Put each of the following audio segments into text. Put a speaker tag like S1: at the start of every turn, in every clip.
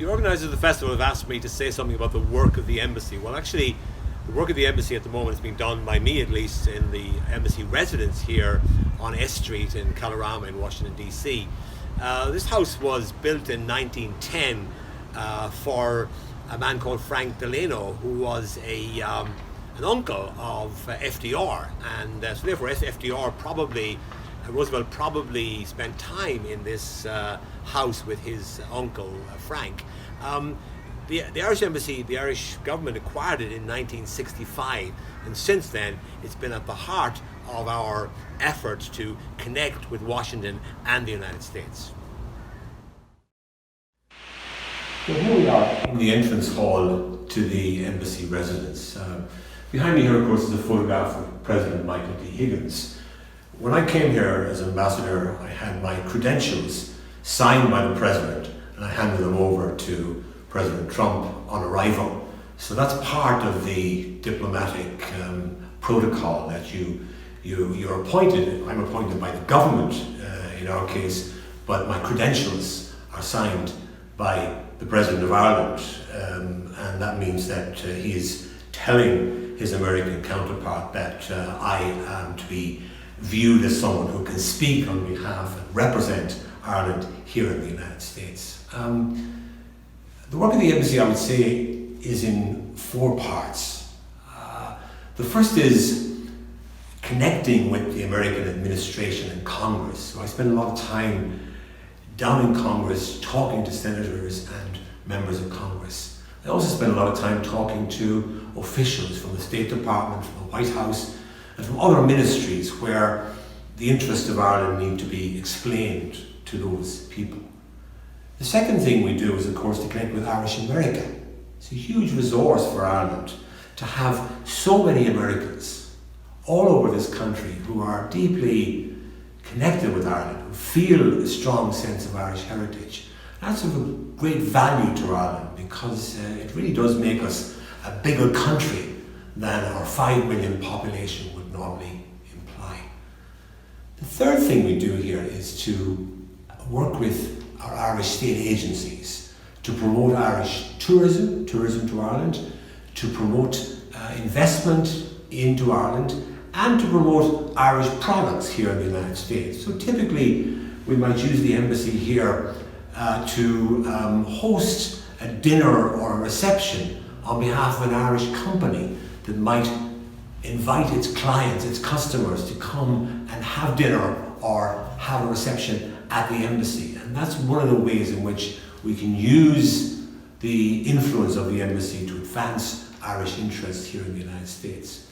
S1: The organisers of the festival have asked me to say something about the work of the embassy. Well, actually, the work of the embassy at the moment is being done by me, at least, in the embassy residence here on S Street in Colorama in Washington D.C. This house was built in 1910 for a man called Frank Delano, who was an uncle of FDR, and so therefore Roosevelt probably spent time in this house with his uncle Frank. The Irish Embassy, the Irish government acquired it in 1965, and since then it's been at the heart of our effort to connect with Washington and the United States. So here we are in the entrance hall to the embassy residence. Behind me here, of course, is a photograph of President Michael D. Higgins. When I came here as ambassador, I had my credentials signed by the president, and I handed them over to President Trump on arrival. So that's part of the diplomatic protocol that you're appointed. I'm appointed by the government in our case, but my credentials are signed by the President of Ireland, and that means that he is telling his American counterpart that I am to be viewed as someone who can speak on behalf and represent Ireland here in the United States. The work of the embassy, I would say, is in four parts. The first is connecting with the American administration and Congress. So I spend a lot of time down in Congress talking to senators and members of Congress. I also spend a lot of time talking to officials from the State Department, from the White House, and from other ministries where the interests of Ireland need to be explained to those people. The second thing we do is, of course, to connect with Irish America. It's a huge resource for Ireland to have so many Americans all over this country who are deeply connected with Ireland, who feel a strong sense of Irish heritage. That's of great value to Ireland because it really does make us a bigger country than our 5 million population would normally imply. The third thing we do here is to work with our Irish state agencies to promote Irish tourism to Ireland, to promote investment into Ireland, and to promote Irish products here in the United States. So typically we might use the embassy here to host a dinner or a reception on behalf of an Irish company that might invite its clients, its customers, to come and have dinner or have a reception at the embassy. And that's one of the ways in which we can use the influence of the embassy to advance Irish interests here in the United States.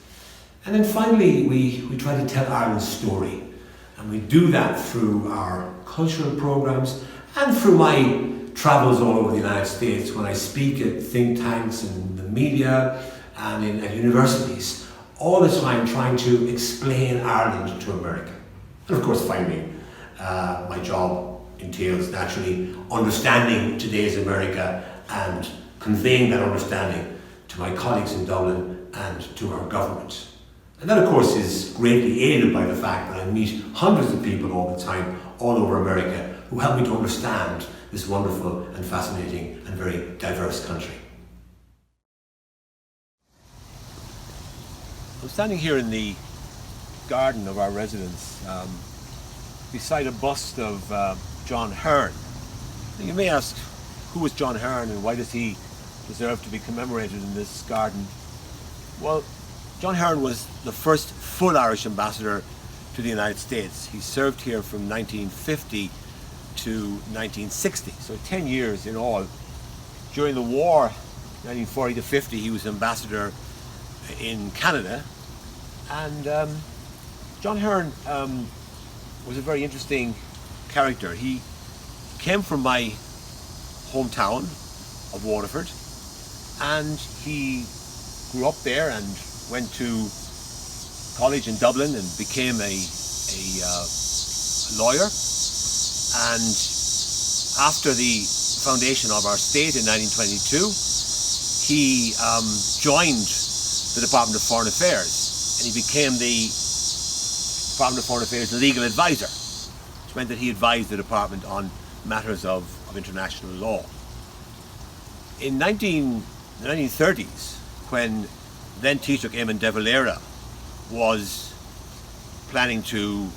S1: And then finally, we try to tell Ireland's story. And we do that through our cultural programs and through my travels all over the United States when I speak at think tanks and the media and at universities, all the time trying to explain Ireland to America. And of course, finally, my job entails naturally understanding today's America and conveying that understanding to my colleagues in Dublin and to our government. And that, of course, is greatly aided by the fact that I meet hundreds of people all the time, all over America, who help me to understand this wonderful and fascinating and very diverse country. I'm standing here in the garden of our residence beside a bust of John Hearn. You may ask, who was John Hearn and why does he deserve to be commemorated in this garden? Well, John Hearn was the first full Irish ambassador to the United States. He served here from 1950 to 1960, so 10 years in all. During the war, 1940 to 50, he was ambassador in Canada. And John Hearn was a very interesting character. He came from my hometown of Waterford, and he grew up there and went to college in Dublin and became a lawyer. And after the foundation of our state in 1922, he joined the Department of Foreign Affairs, and he became the Department of Foreign Affairs legal advisor, which meant that he advised the department on matters of international law. In the 1930s, when then Taoiseach Eamon de Valera was planning to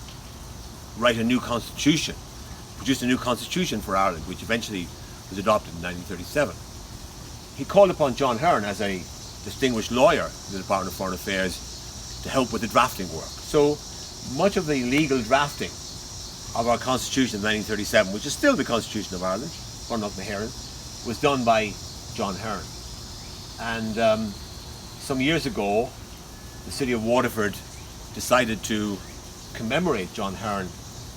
S1: write a new constitution, produced a new constitution for Ireland, which eventually was adopted in 1937. He called upon John Hearn as a distinguished lawyer in the Department of Foreign Affairs to help with the drafting work. So much of the legal drafting of our constitution in 1937, which is still the Constitution of Ireland, was done by John Hearn. And some years ago, the city of Waterford decided to commemorate John Hearn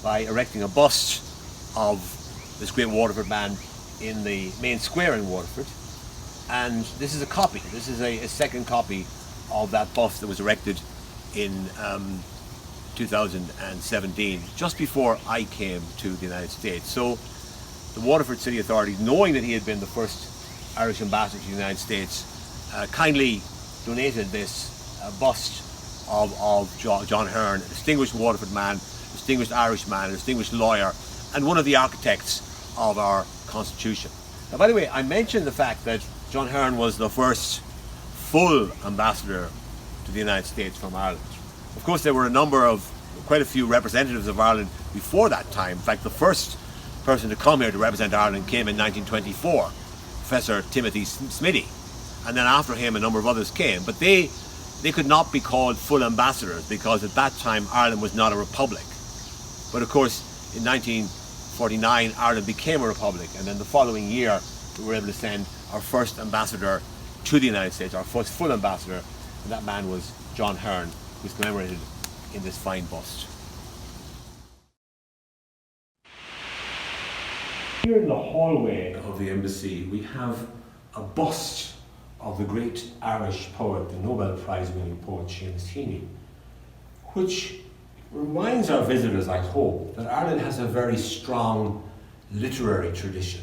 S1: by erecting a bust of this great Waterford man in the main square in Waterford. And this is a copy. This is a second copy of that bust that was erected in 2017, just before I came to the United States. So the Waterford City Authorities, knowing that he had been the first Irish ambassador to the United States, kindly donated this bust of John Hearn, a distinguished Waterford man, distinguished Irish man, a distinguished lawyer, and one of the architects of our Constitution. Now, by the way, I mentioned the fact that John Hearn was the first full ambassador to the United States from Ireland. Of course, there were quite a few representatives of Ireland before that time. In fact, the first person to come here to represent Ireland came in 1924, Professor Timothy Smithy. And then after him, a number of others came. But they could not be called full ambassadors because at that time, Ireland was not a republic. But of course, in 1949, Ireland became a republic. And then the following year, we were able to send our first ambassador to the United States, our first full ambassador. And that man was John Hearn, who's commemorated in this fine bust. Here in the hallway of the embassy, we have a bust of the great Irish poet, the Nobel Prize-winning poet Seamus Heaney, which reminds our visitors, I hope, that Ireland has a very strong literary tradition.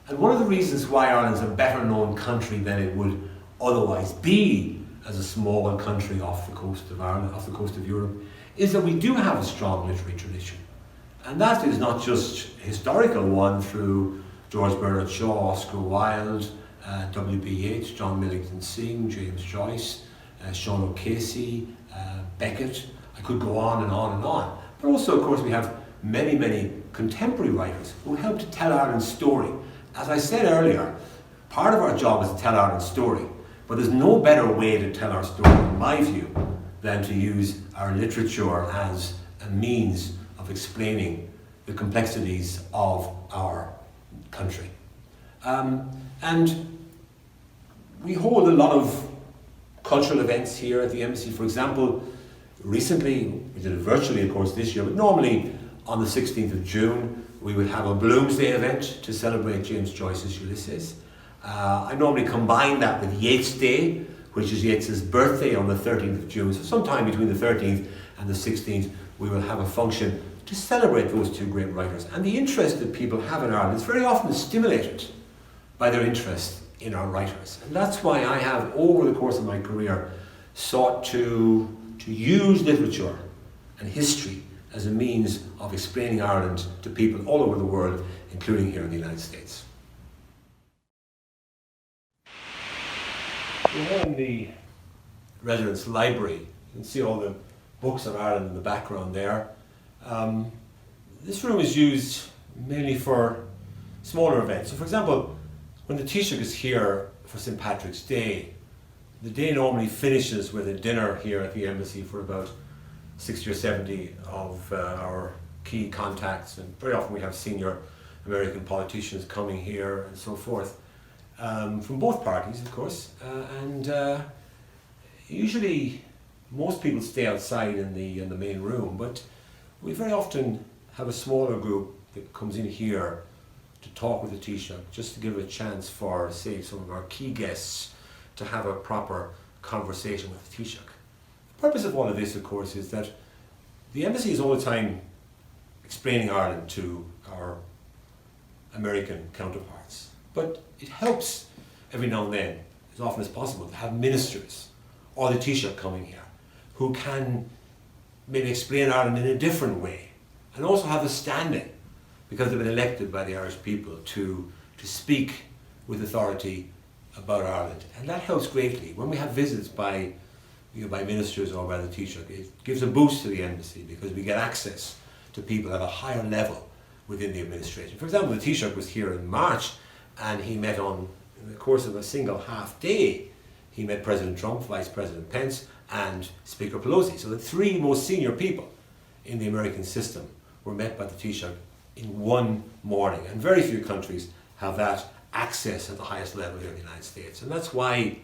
S1: And one of the reasons why Ireland's a better known country than it would otherwise be as a small country off the coast of Ireland, off the coast of Europe, is that we do have a strong literary tradition. And that is not just a historical one through George Bernard Shaw, Oscar Wilde, W.B. Yeats, John Millington Synge, James Joyce, Sean O'Casey, Beckett. I could go on and on and on. But also, of course, we have many, many contemporary writers who help to tell Ireland's story. As I said earlier, part of our job is to tell Ireland's story. But there's no better way to tell our story, in my view, than to use our literature as a means of explaining the complexities of our country. And we hold a lot of cultural events here at the embassy. For example, recently, we did it virtually, of course, this year, but normally on the 16th of June, we would have a Bloomsday event to celebrate James Joyce's Ulysses. I normally combine that with Yeats Day, which is Yeats's birthday on the 13th of June. So sometime between the 13th and the 16th, we will have a function to celebrate those two great writers. And the interest that people have in Ireland is very often stimulated by their interest in our writers. And that's why I have, over the course of my career, sought to use literature and history as a means of explaining Ireland to people all over the world, including here in the United States. We're in the residence library. You can see all the books on Ireland in the background there. This room is used mainly for smaller events. So for example, when the Taoiseach is here for St. Patrick's Day, the day normally finishes with a dinner here at the embassy for about 60 or 70 of our key contacts, and very often we have senior American politicians coming here and so forth, from both parties, of course, and usually most people stay outside in the main room, but we very often have a smaller group that comes in here to talk with the Taoiseach, just to give a chance for, say, some of our key guests to have a proper conversation with the Taoiseach. The purpose of all of this, of course, is that the embassy is all the time explaining Ireland to our American counterparts. But it helps every now and then, as often as possible, to have ministers or the Taoiseach coming here who can maybe explain Ireland in a different way and also have a standing because they've been elected by the Irish people to speak with authority about Ireland. And that helps greatly. When we have visits by ministers or by the Taoiseach, it gives a boost to the embassy because we get access to people at a higher level within the administration. For example, the Taoiseach was here in March and he met in the course of a single half day, he met President Trump, Vice President Pence and Speaker Pelosi. So the three most senior people in the American system were met by the Taoiseach in one morning. And very few countries have that access at the highest level here in the United States. And that's why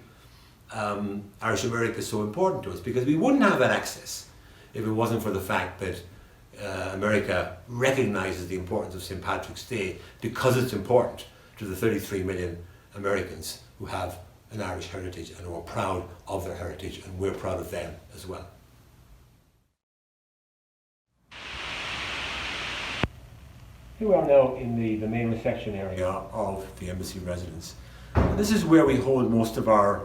S1: Irish America is so important to us, because we wouldn't have that access if it wasn't for the fact that America recognises the importance of St. Patrick's Day, because it's important to the 33 million Americans who have an Irish heritage and who are proud of their heritage, and we're proud of them as well. Here we are now in the main reception area of the embassy residence. And this is where we hold most of our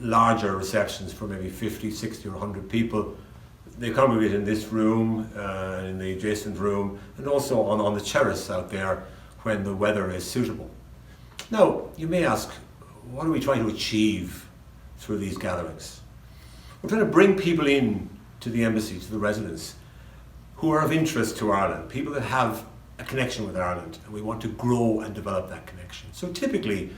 S1: larger receptions for maybe 50, 60 or 100 people. They congregate in this room, in the adjacent room, and also on the terrace out there when the weather is suitable. Now, you may ask, what are we trying to achieve through these gatherings? We're trying to bring people in to the embassy, to the residence, who are of interest to Ireland, people that have a connection with Ireland, and we want to grow and develop that connection. So typically,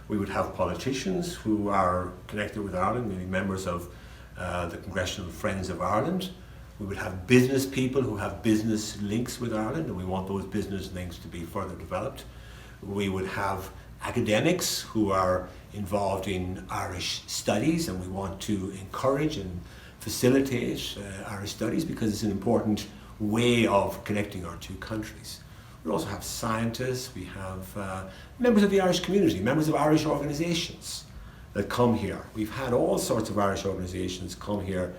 S1: we would have politicians who are connected with Ireland, maybe members of the Congressional Friends of Ireland. We would have business people who have business links with Ireland, and we want those business links to be further developed. We would have academics who are involved in Irish studies, and we want to encourage and facilitate Irish studies because it's an important way of connecting our two countries. We also have scientists, we have members of the Irish community, members of Irish organisations that come here. We've had all sorts of Irish organisations come here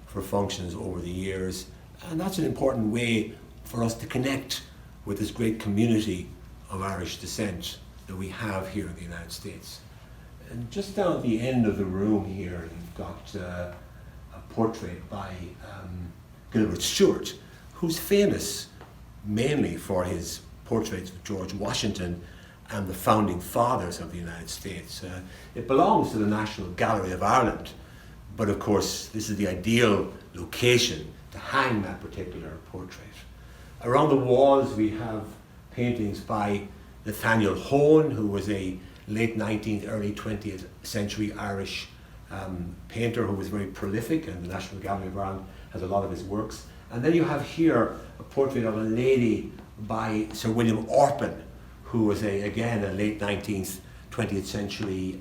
S1: for functions over the years, and that's an important way for us to connect with this great community of Irish descent that we have here in the United States. And just down at the end of the room here, you've got a portrait by Gilbert Stuart, who's famous mainly for his portraits of George Washington and the founding fathers of the United States. It belongs to the National Gallery of Ireland, but of course this is the ideal location to hang that particular portrait. Around the walls we have paintings by Nathaniel Hone, who was a late 19th, early 20th century Irish painter who was very prolific, and the National Gallery of Ireland has a lot of his works. And then you have here a portrait of a lady by Sir William Orpen, who was again a late 19th, 20th century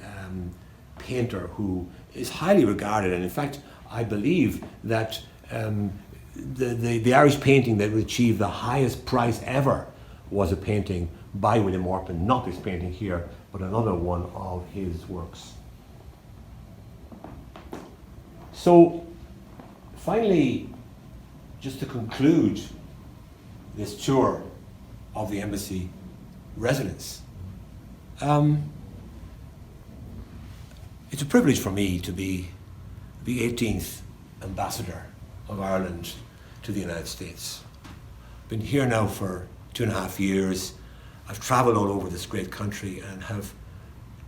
S1: painter who is highly regarded. And in fact, I believe that the Irish painting that would achieve the highest price ever was a painting by William Orpen, not this painting here, but another one of his works. So finally, just to conclude this tour of the embassy residence, it's a privilege for me to be the 18th ambassador of Ireland to the United States. I've been here now for 2.5 years. I've travelled all over this great country and have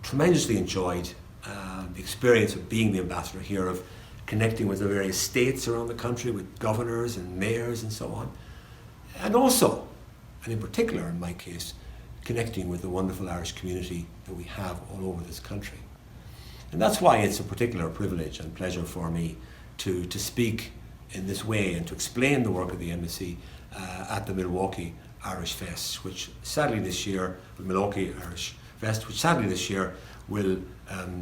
S1: tremendously enjoyed the experience of being the ambassador here, of connecting with the various states around the country, with governors and mayors and so on. And also, and in particular in my case, connecting with the wonderful Irish community that we have all over this country. And that's why it's a particular privilege and pleasure for me to speak in this way and to explain the work of the embassy at the Milwaukee Irish Fest, which sadly this year, the Milwaukee Irish Fest, which sadly this year will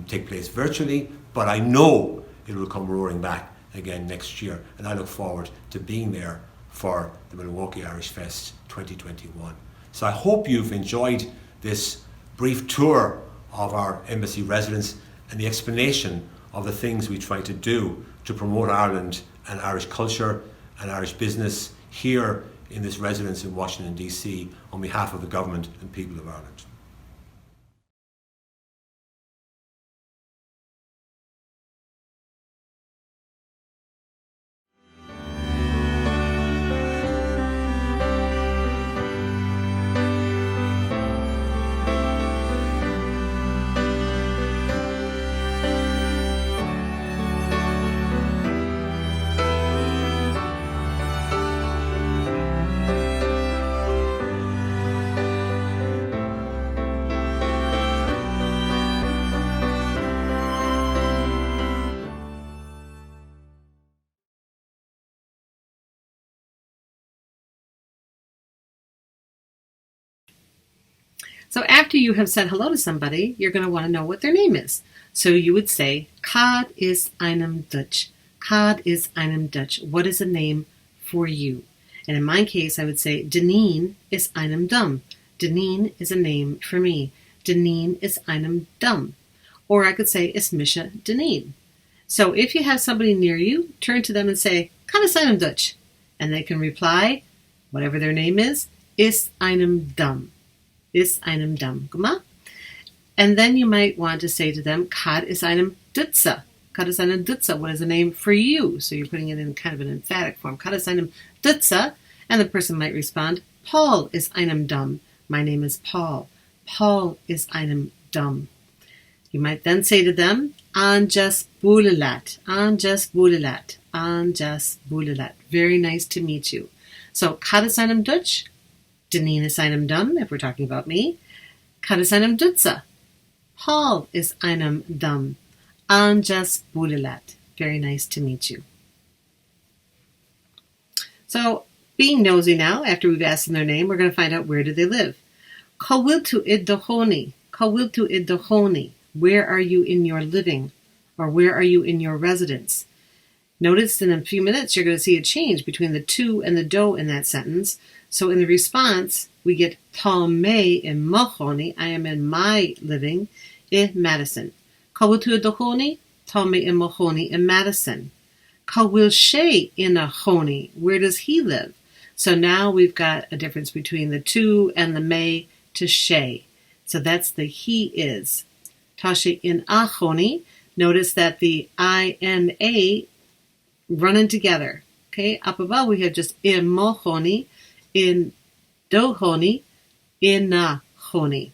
S1: take place virtually, but I know it will come roaring back again next year, and I look forward to being there for the Milwaukee Irish Fest 2021. So I hope you've enjoyed this brief tour of our embassy residence and the explanation of the things we try to do to promote Ireland and Irish culture and Irish business here in this residence in Washington D.C. on behalf of the government and people of Ireland.
S2: So after you have said hello to somebody, you're going to want to know what their name is. So you would say, Kad is einem Dutch. Kad is einem Dutch. What is a name for you? And in my case, I would say, Deneen is einem Dum. Deneen is a name for me. Deneen is einem Dum. Or I could say, Is Misha Deneen. So if you have somebody near you, turn to them and say, Kad is einem Dutch. And they can reply, whatever their name is einem Dum. Is einem Dum. Guma? And then you might want to say to them, Kad is einem Dutza. Kad is einem Dutza. What is a name for you? So you're putting it in kind of an emphatic form. Kad is einem Dutza. And the person might respond, Paul is einem Dum. My name is Paul. Paul is einem Dum. You might then say to them, Anjas Bulelat. Anjas Bulelat. Anjas Bulelat. Very nice to meet you. So, Kad is einem Dutch. Deneen is einem Dum, if we're talking about me. Kad is einem Dutza. Paul is einem Dum. Anjas Bulelat. Very nice to meet you. So, being nosy now, after we've asked them their name, we're going to find out where do they live. Kawiltu iddohoni. Kawiltu iddohoni. Where are you in your living? Or where are you in your residence? Notice in a few minutes you're going to see a change between the to and the do in that sentence. So in the response, we get Talme in Mulhall. I am in my living in Madison. Kawiltu iddohoni. Talme in Mulhall in Madison. Kawil she in a honi. Where does he live? So now we've got a difference between the to and the may to she. So that's the he is. Tashe in ahoni. Notice that the I and a running together. Okay, up above we have just in mohoni, in dohoni, in nahoni.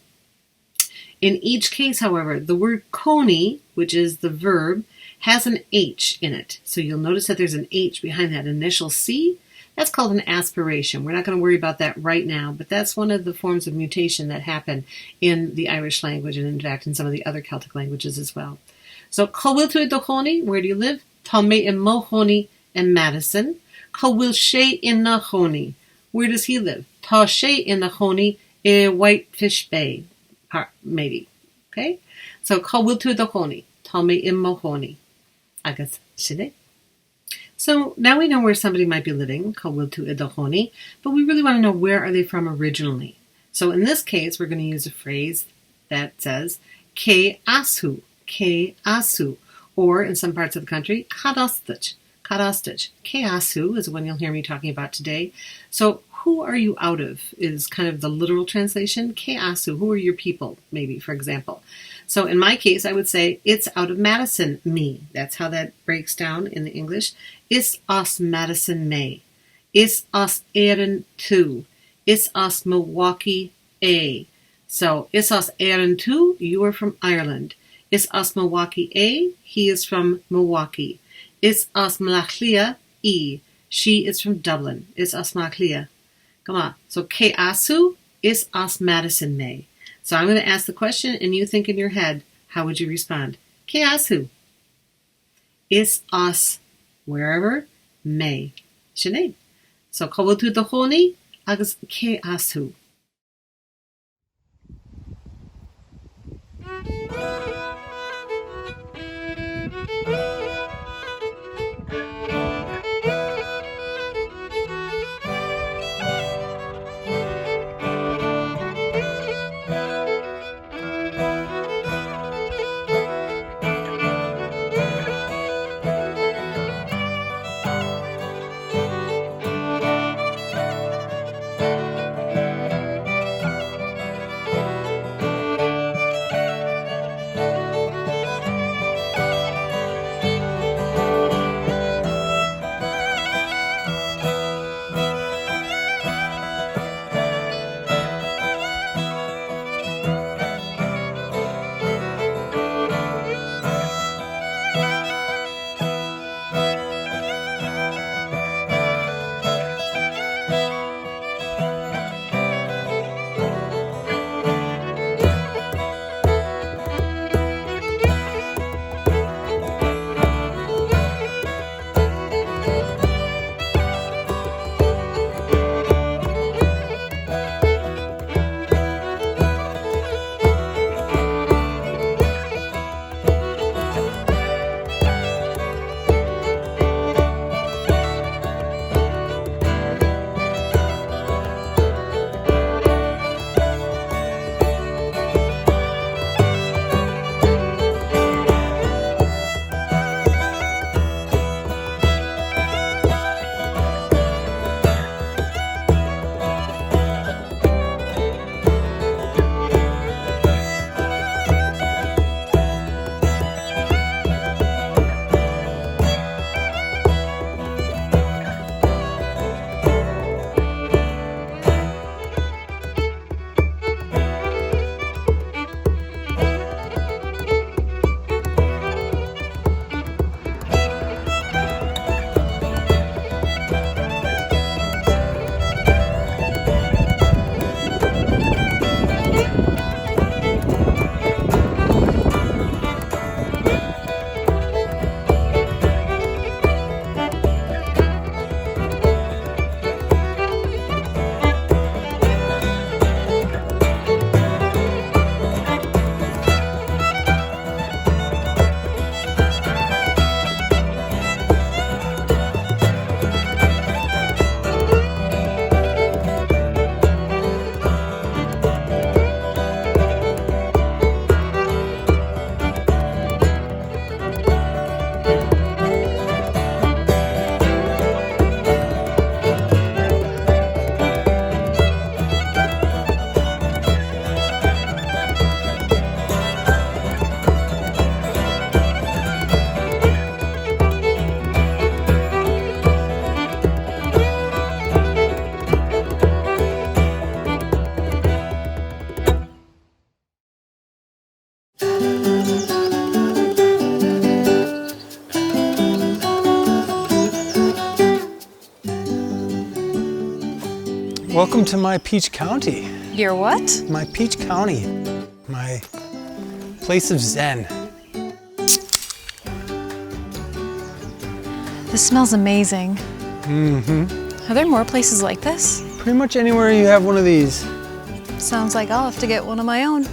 S2: In each case, however, the word koni, which is the verb, has an H in it. So you'll notice that there's an H behind that initial C. That's called an aspiration. We're not going to worry about that right now, but that's one of the forms of mutation that happen in the Irish language and, in fact, in some of the other Celtic languages as well. So, Kawiltu iddohoni, where do you live? Talme in Mulhall in Madison. Kawil she in nahoni, where does he live? Ta she in nahoni in Whitefish Bay, maybe. Okay? So, Kawiltu iddohoni, Talme in Mulhall. Agas shide. So now we know where somebody might be living, Kawiltu iddohoni, but we really want to know where are they from originally. So in this case, we're going to use a phrase that says ke asu, or in some parts of the country, kadastich. Ke asu is the one you'll hear me talking about today. So who are you out of is kind of the literal translation. Ke asu, who are your people, maybe, for example. So in my case, I would say, it's out of Madison, me. That's how that breaks down in the English. Is os Madison, me. Is os Erin, tu. Is os Milwaukee, a. So, is os Erin, tu, you are from Ireland. Is os Milwaukee, a, he is from Milwaukee. Is os Mlachlia, e, she is from Dublin. Is os Mlachlia. Come on. So, ke asu, is os Madison, me. So I'm going to ask the question, and you think in your head, how would you respond? Ke asu. Is os, wherever, me. Shane. So Kawiltu iddohoni, agus ke asu.
S3: Welcome to my Peach County.
S4: Your what?
S3: My Peach County. My place of zen.
S4: This smells amazing.
S3: Mm-hmm.
S4: Are there more places like this?
S3: Pretty much anywhere you have one of these.
S4: Sounds like I'll have to get one of my own.